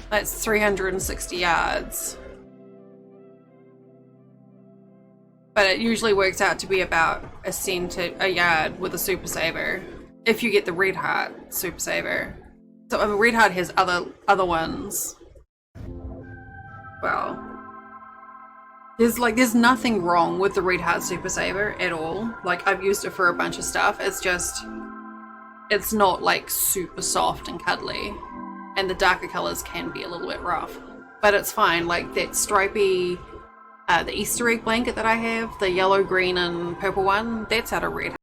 That's 360 yards. But it usually works out to be about a cent a yard with a Super Saver. If you get the Red Heart Super Saver. So I mean, Red Heart has other ones. Well, there's nothing wrong with the Red Heart Super Saver at all. Like I've used it for a bunch of stuff. It's just it's not like super soft and cuddly. And the darker colors can be a little bit rough. But it's fine. Like that stripy the Easter egg blanket that I have, the yellow, green, and purple one, that's out of Red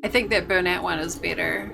I think that burnout one is better.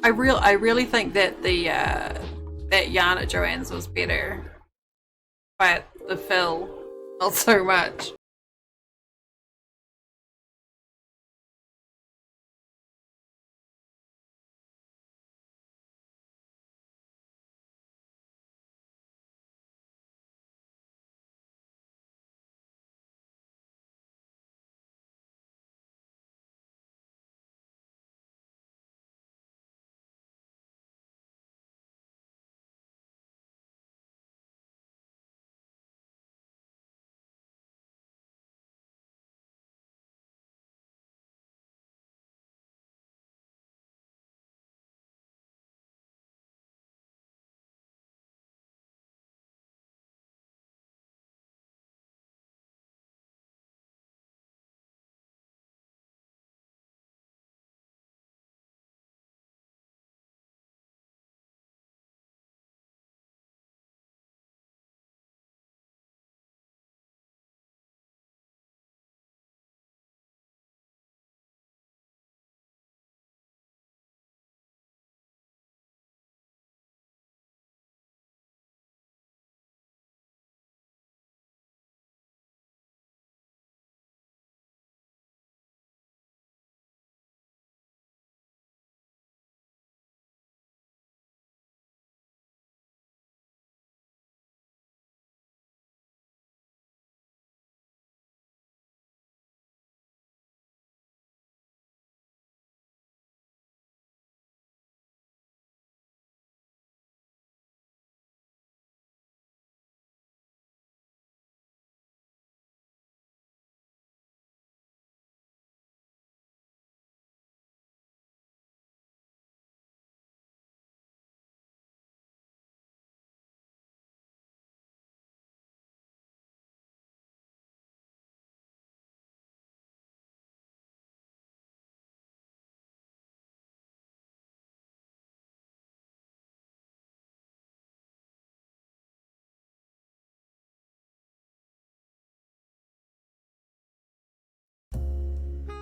I really think that the that yarn at Joanne's was better, but the fill not so much.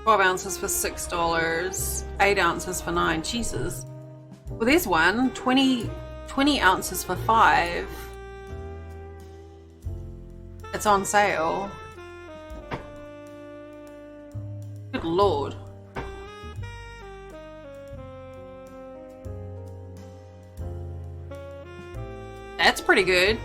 $12 ounces for $6, 8 ounces for $9. Jesus. Well, there's one. 20 ounces for $5. It's on sale. Good lord. That's pretty good.